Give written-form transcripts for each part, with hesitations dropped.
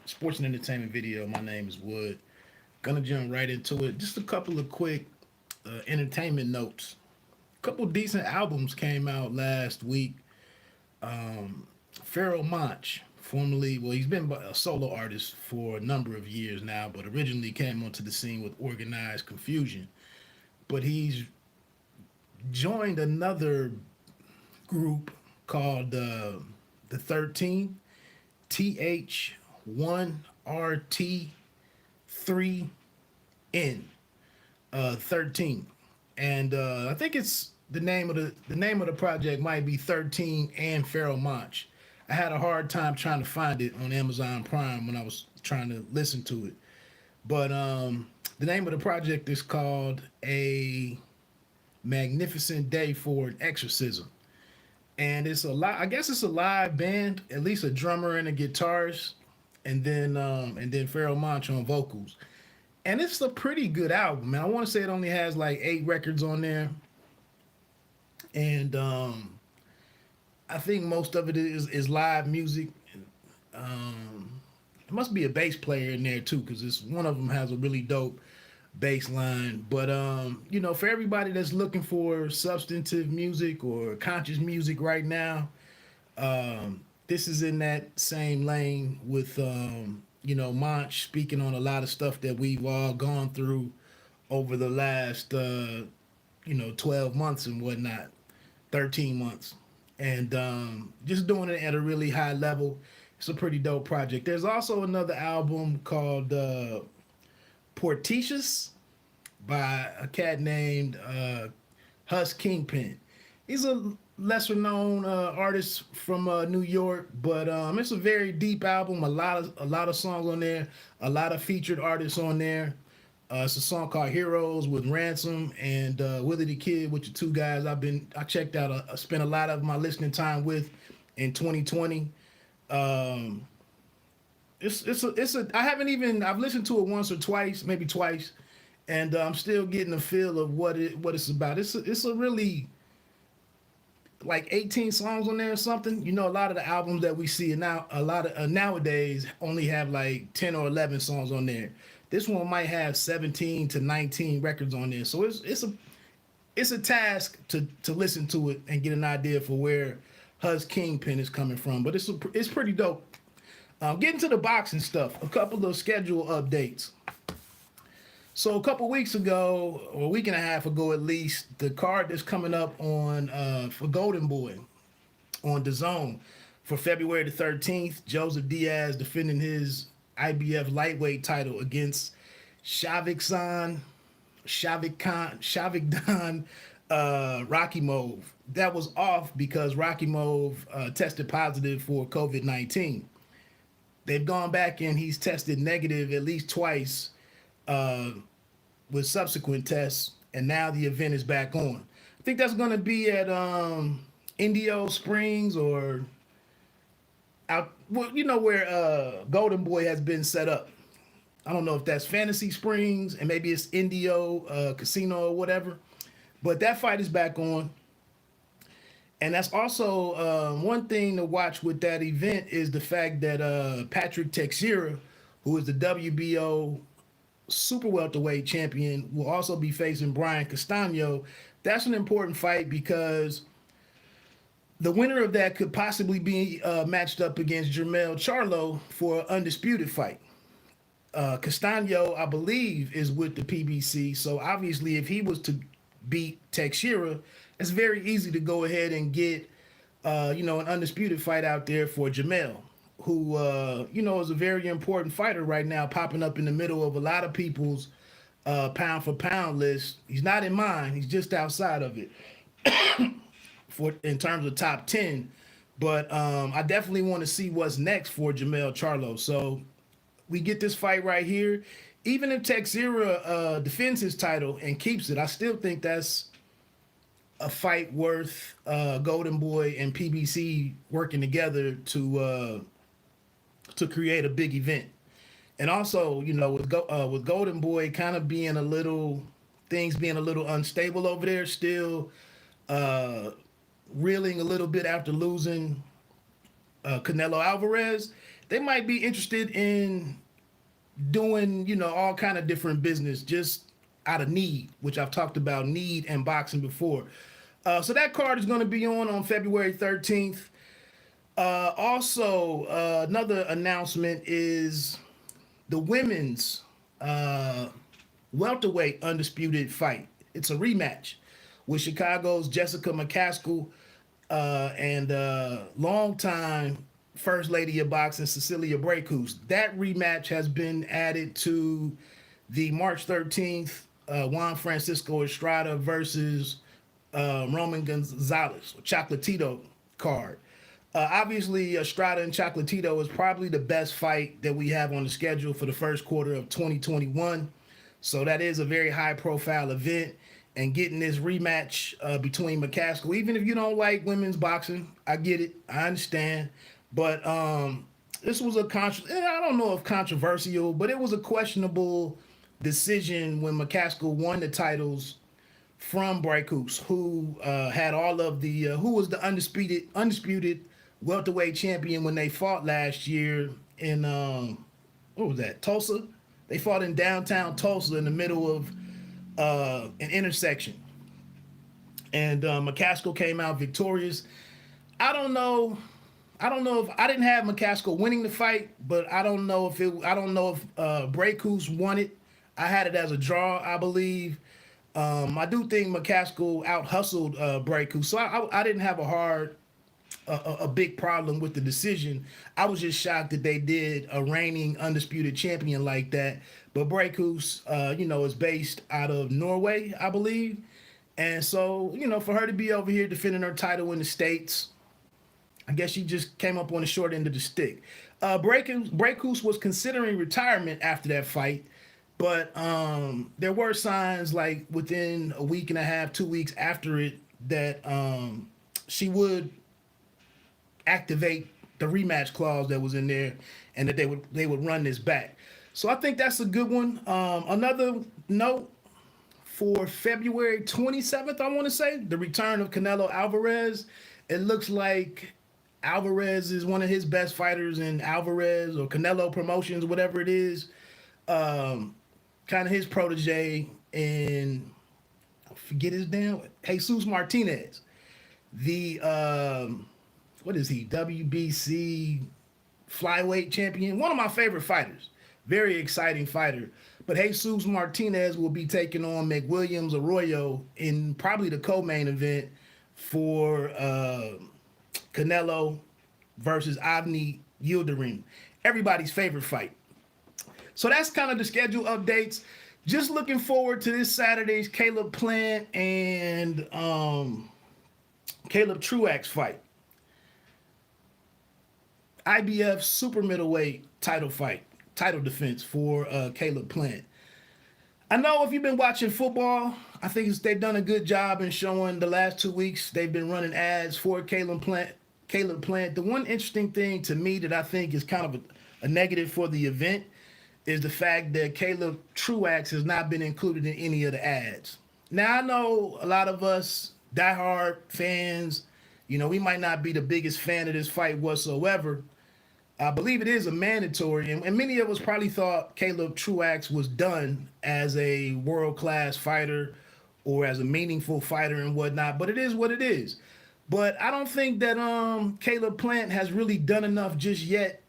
sports and entertainment video. My name is Wood. Gonna jump right into it. Just a couple of quick entertainment notes. A couple decent albums came out last week. Pharaoh Monche, formerly, well, he's been a solo artist for a number of years now, but originally came onto the scene with Organized Confusion. But he's joined another group called the 13, TH1RT3N, 13, and I think it's the name of the project might be 13 and Pharaoh Monche. I had a hard time trying to find it on Amazon Prime when I was trying to listen to it, but the name of the project is called A Magnificent Day for an Exorcism, and it's a lot. I guess it's a live band, at least a drummer and a guitarist, and then Pharaoh Monche on vocals. And it's a pretty good album, man. I want to say it only has like 8 records on there, and I think most of it is live music. There must be a bass player in there too, because this one of them has a really dope bass line. But for everybody that's looking for substantive music or conscious music right now, this is in that same lane with Monch speaking on a lot of stuff that we've all gone through over the last 12 months and whatnot, 13 months, and just doing it at a really high level. It's a pretty dope project. There's also another album called PortisHus by a cat named Hus KingPin. He's a lesser known artist from New York, but it's a very deep album. A lot of songs on there, a lot of featured artists on there. It's a song called Heroes with Ransom and Willie the Kid, which are two guys I checked out. I spent a lot of my listening time with in 2020. I've listened to it once or twice, maybe twice, and I'm still getting a feel of what it's about. It's a really like 18 songs on there or something. A lot of the albums that we see now, a lot of nowadays only have like 10 or 11 songs on there. This one might have 17 to 19 records on there. So it's a task to listen to it and get an idea for where Hus KingPin is coming from. But it's pretty dope. Getting to the boxing stuff, a couple of schedule updates. So a couple weeks ago, or a week and a half ago at least, the card that's coming up on for Golden Boy on DAZN for February the 13th, Joseph Diaz defending his IBF lightweight title against Shavikdan Rakhimov. That was off because Rakhimov tested positive for COVID-19. They've gone back and he's tested negative at least twice with subsequent tests, and now the event is back on. I think that's going to be at Indio Springs or out, where Golden Boy has been set up. I don't know if that's Fantasy Springs and maybe it's Indio Casino or whatever, but that fight is back on. And that's also one thing to watch with that event is the fact that Patrick Teixeira, who is the WBO Super Welterweight champion, will also be facing Brian Castano. That's an important fight because the winner of that could possibly be matched up against Jermell Charlo for an undisputed fight. Castano, I believe, is with the PBC, so obviously if he was to beat Teixeira, it's very easy to go ahead and get an undisputed fight out there for Jermell, who is a very important fighter right now, popping up in the middle of a lot of people's pound for pound list. He's not in mine, he's just outside of it in terms of top 10. But I definitely want to see what's next for Jermell Charlo. So we get this fight right here. Even if Teixeira defends his title and keeps it, I still think that's a fight worth Golden Boy and PBC working together to create a big event. And also, with Golden Boy kind of being things being a little unstable over there, still reeling a little bit after losing Canelo Alvarez, they might be interested in doing, you know, all kind of different business just out of need, which I've talked about need and boxing before. So that card is going to be on February 13th. Also, another announcement is the women's welterweight undisputed fight. It's a rematch with Chicago's Jessica McCaskill and longtime First Lady of Boxing Cecilia Brækhus. That rematch has been added to the March 13th Juan Francisco Estrada versus Roman Gonzalez, Chocolatito card. Obviously, Estrada and Chocolatito is probably the best fight that we have on the schedule for the first quarter of 2021. So that is a very high-profile event. And getting this rematch between McCaskill, even if you don't like women's boxing, I get it, I understand. But this was I don't know if controversial, but it was a questionable decision when McCaskill won the titles from Brækhus, who had all of the who was the undisputed welterweight champion when they fought last year in what was that, Tulsa? They fought in downtown Tulsa in the middle of an intersection, and McCaskill came out victorious. I don't know if I didn't have McCaskill winning the fight, but I don't know if Brækhus won it. I had it as a draw, I believe. I do think McCaskill out-hustled Brækhus, so I didn't have a big problem with the decision. I was just shocked that they did a reigning undisputed champion like that. But Brækhus, you know, is based out of Norway, I believe. And so, you know, for her to be over here defending her title in the States, I guess she just came up on the short end of the stick. Brækhus was considering retirement after that fight, but there were signs like within a week and a half, 2 weeks after it, that she would activate the rematch clause that was in there, and that they would run this back. So I think that's a good one. Another note for February 27th, I want to say, the return of Canelo Alvarez. It looks like Alvarez is one of his best fighters, in Alvarez or Canelo Promotions, whatever it is, kind of his protege, and I forget his name, Jesus Martinez, the what is he, WBC flyweight champion, one of my favorite fighters, very exciting fighter. But Jesus Martinez will be taking on McWilliams Arroyo in probably the co-main event for Canelo versus Avni Yildirim, everybody's favorite fight. So that's kind of the schedule updates. Just looking forward to this Saturday's Caleb Plant and Truax fight. IBF super middleweight title defense for Caleb Plant. I know if you've been watching football, I think they've done a good job in showing the last 2 weeks they've been running ads for Caleb Plant. The one interesting thing to me that I think is kind of a negative for the event is the fact that Caleb Truax has not been included in any of the ads. Now, I know a lot of us diehard fans, you know, we might not be the biggest fan of this fight whatsoever. I believe it is a mandatory, and many of us probably thought Caleb Truax was done as a world-class fighter or as a meaningful fighter and whatnot, but it is what it is. But I don't think that Caleb Plant has really done enough just yet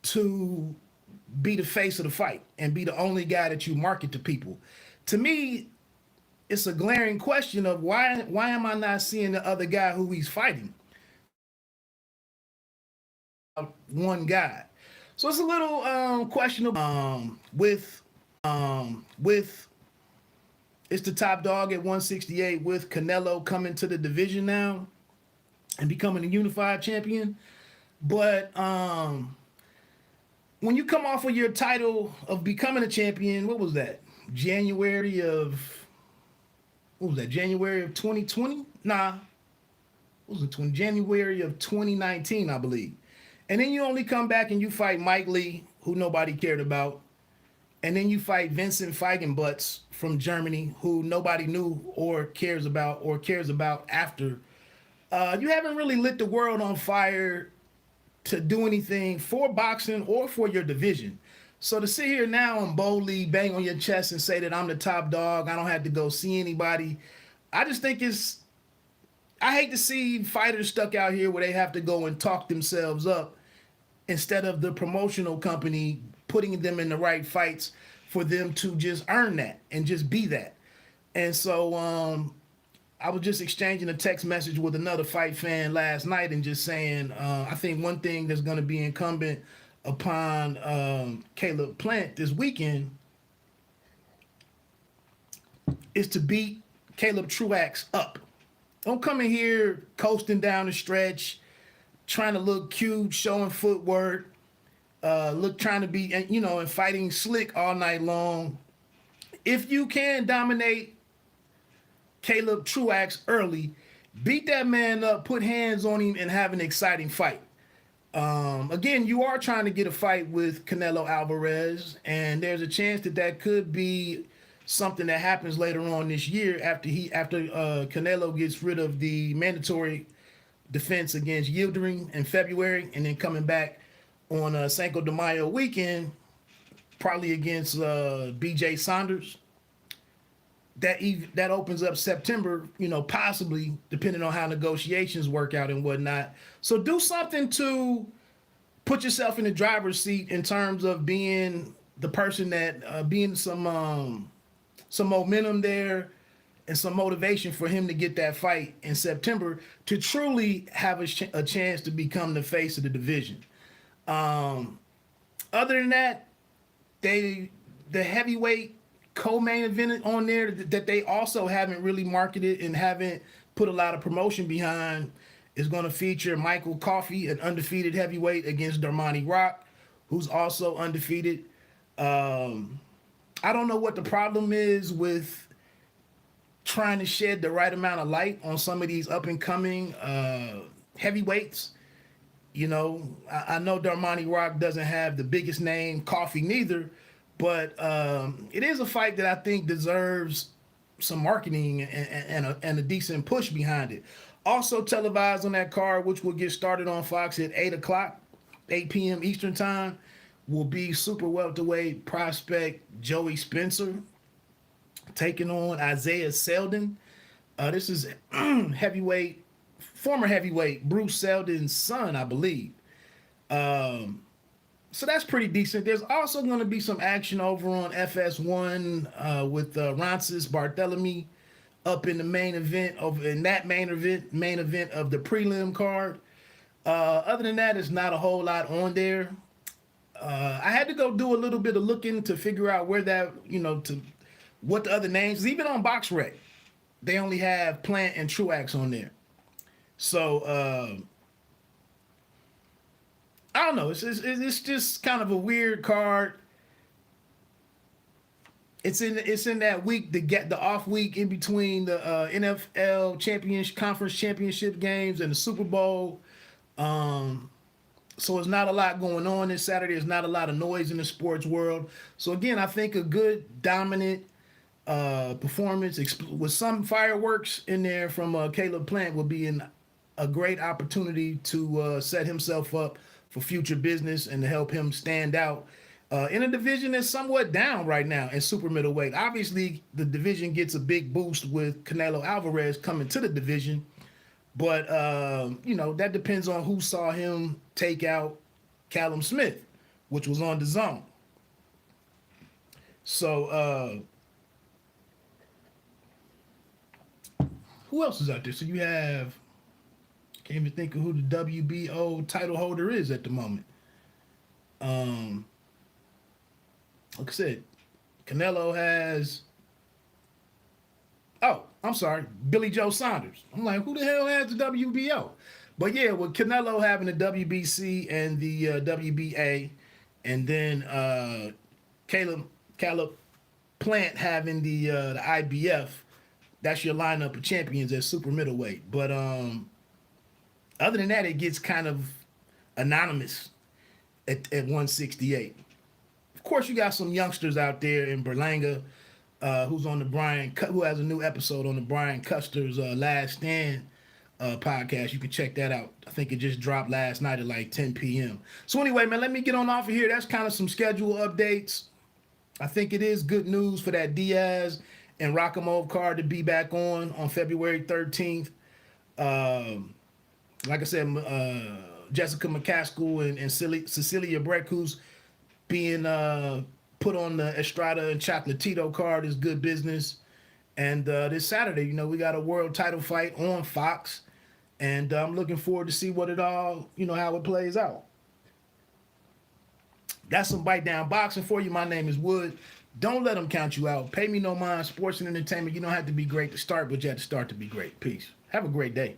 to be the face of the fight and be the only guy that you market to people. To me, it's a glaring question of why am I not seeing the other guy who he's fighting? One guy. So it's a little questionable with it's the top dog at 168 with Canelo coming to the division now and becoming a unified champion. But when you come off of your title of becoming a champion, what was that? January of 2020? Nah. What was it? January of 2019, I believe. And then you only come back and you fight Mike Lee, who nobody cared about. And then you fight Vincent Feigenbutz from Germany, who nobody knew or cares about after. You haven't really lit the world on fire to do anything for boxing or for your division. So to sit here now and boldly bang on your chest and say that I'm the top dog, I don't have to go see anybody, I just think I hate to see fighters stuck out here where they have to go and talk themselves up instead of the promotional company putting them in the right fights for them to just earn that and just be that. And so I was just exchanging a text message with another fight fan last night and just saying, I think one thing that's going to be incumbent upon Caleb Plant this weekend is to beat Plant-Truax up. Don't come in here coasting down the stretch, trying to look cute, showing footwork, trying to be, and fighting slick all night long. If you can dominate Plant-Truax early, beat that man up, put hands on him, and have an exciting fight. Again, you are trying to get a fight with Canelo Alvarez, and there's a chance that could be something that happens later on this year after Canelo gets rid of the mandatory defense against Yildirim in February, and then coming back on Cinco de Mayo weekend, probably against BJ Saunders. That opens up September, possibly, depending on how negotiations work out and whatnot. So do something to put yourself in the driver's seat in terms of being the person that being some momentum there and some motivation for him to get that fight in September to truly have a chance to become the face of the division. Other than that, the heavyweight co-main event on there that they also haven't really marketed and haven't put a lot of promotion behind is going to feature Michael Coffey, an undefeated heavyweight, against Darmani Rock, who's also undefeated. I don't know what the problem is with trying to shed the right amount of light on some of these up-and-coming heavyweights. I know Darmani Rock doesn't have the biggest name, Coffey neither, but it is a fight that I think deserves some marketing and a decent push behind it. Also televised on that card, which will get started on Fox at 8 p.m. Eastern time, will be super welterweight prospect Joey Spencer taking on Isaiah Seldon. This is former heavyweight Bruce Seldon's son, I believe. So that's pretty decent. There's also going to be some action over on FS1 with Roncis Barthélemy up in the main event of the prelim card. Other than that, it's not a whole lot on there. I had to go do a little bit of looking to figure out where what the other names. Even on BoxRec, they only have Plant and Truax on there. So I don't know. It's just kind of a weird card. It's in that week to get the off week in between the NFL conference championship games and the Super Bowl. So it's not a lot going on this Saturday. There's not a lot of noise in the sports world. So again, I think a good dominant performance with some fireworks in there from Caleb Plant will be a great opportunity to set himself up for future business and to help him stand out in a division that's somewhat down right now in super middleweight. Obviously, the division gets a big boost with Canelo Alvarez coming to the division, but that depends on who saw him take out Callum Smith, which was on DAZN. So who else is out there? So you have, can't even think of who the WBO title holder is at the moment. Like I said, Canelo has, Billy Joe Saunders. I'm like, who the hell has the WBO? But yeah, with Canelo having the WBC and the WBA, and then Caleb Plant having the IBF, that's your lineup of champions at super middleweight. But other than that, it gets kind of anonymous at 168. Of course, you got some youngsters out there in Berlanga, who has a new episode on the Brian Custer's Last Stand podcast. You can check that out. I think it just dropped last night at like 10 p.m. So anyway, man, let me get on off of here. That's kind of some schedule updates. I think it is good news for that Diaz and Rakhimov card to be back on February 13th. Like I said, Jessica McCaskill and Cecilia Brækhus being put on the Estrada-Chocalatito card is good business. And this Saturday, we got a world title fight on Fox. And I'm looking forward to see what it all, how it plays out. That's some Bite Down Boxing for you. My name is Wood. Don't let them count you out. Pay me no mind. Sports and entertainment. You don't have to be great to start, but you have to start to be great. Peace. Have a great day.